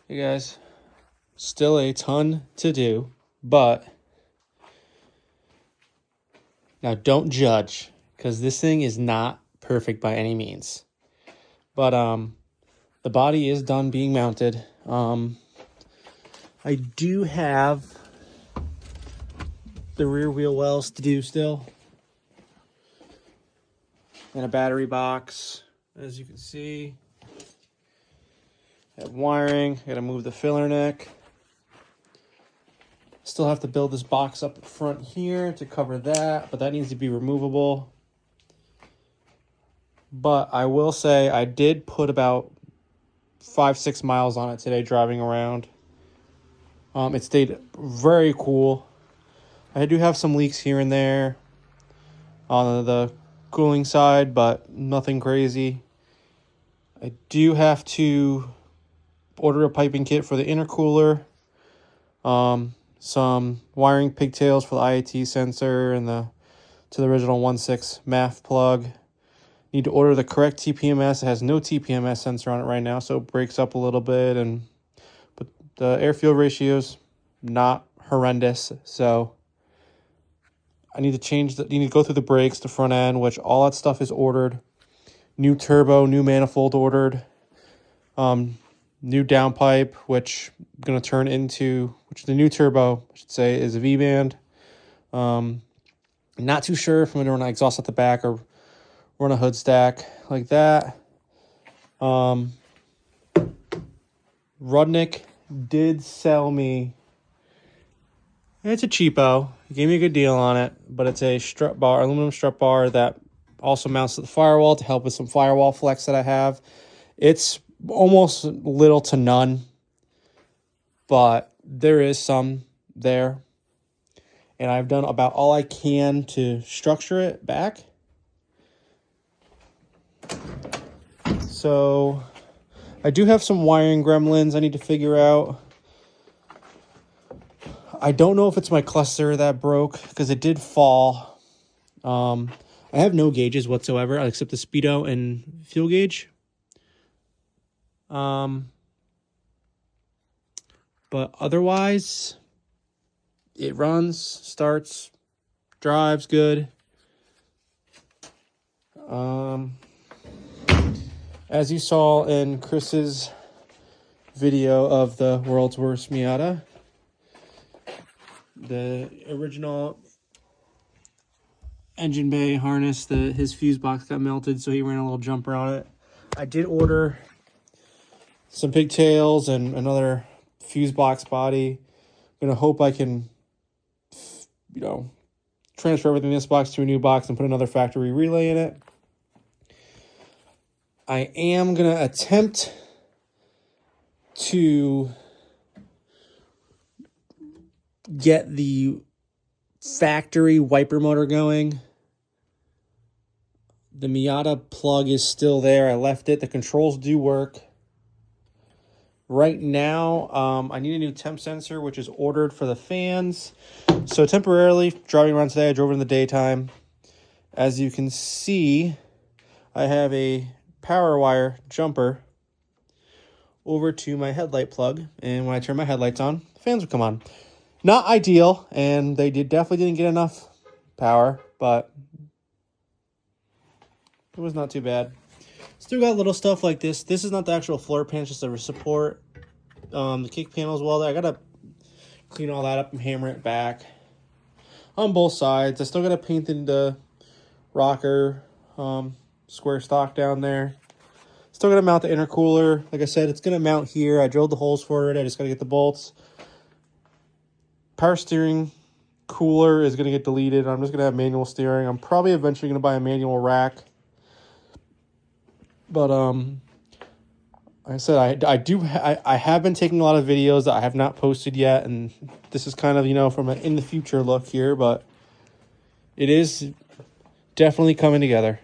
Hey guys, still a ton to do, but now don't judge because this thing is not perfect by any means. But the body is done being mounted. I do have the rear wheel wells to do still, and a battery box, as you can see. I have wiring. I gotta move the filler neck. Still have to build this box up front here to cover that, but that needs to be removable. But I will say I did put about 5-6 miles on it today driving around. It stayed very cool. I do have some leaks here and there on the cooling side, but nothing crazy. I do have to order a piping kit for the intercooler. Some wiring pigtails for the IAT sensor and to the original 1.6 MAF plug. Need to order the correct TPMS. It has no TPMS sensor on it right now, so it breaks up a little bit. But the air-fuel ratio's not horrendous, so I need to you need to go through the brakes, the front end, which all that stuff is ordered. New turbo, new manifold ordered. New downpipe, which I'm going to turn into, which the new turbo, I should say, is a V-band. Not too sure if I'm going to run an exhaust at the back or run a hood stack like that. Rudnick did sell me, it's a cheapo. He gave me a good deal on it, but it's a strut bar, aluminum strut bar that also mounts to the firewall to help with some firewall flex that I have. It's almost little to none, but there is some there. And I've done about all I can to structure it back. So I do have some wiring gremlins I need to figure out. I don't know if it's my cluster that broke because it did fall. I have no gauges whatsoever except the speedo and fuel gauge. But otherwise, it runs, starts, drives good. As you saw in Chris's video of the world's worst Miata, the original engine bay harness, his fuse box got melted, so he ran a little jumper on it. I did order some pigtails and another fuse box body. I'm gonna hope I can, transfer everything in this box to a new box and put another factory relay in it. I am gonna attempt to get the factory wiper motor going. The Miata plug is still there. I left it. The controls do work. Right now, I need a new temp sensor, which is ordered for the fans. So temporarily, driving around today, I drove in the daytime. As you can see, I have a power wire jumper over to my headlight plug. And when I turn my headlights on, the fans will come on. Not ideal, and they definitely didn't get enough power, but it was not too bad. Still got little stuff like this. This is not the actual floor pan, it's just a support. The kick panel as well. I gotta clean all that up and hammer it back on both sides. I still gotta paint the rocker square stock down there. Still gonna mount the intercooler. Like I said, it's gonna mount here. I drilled the holes for it. I just gotta get the bolts. Power steering cooler is gonna get deleted. I'm just gonna have manual steering. I'm probably eventually gonna buy a manual rack. But like I said, I have been taking a lot of videos that I have not posted yet, and this is kind of, from an in the future look here, but it is definitely coming together.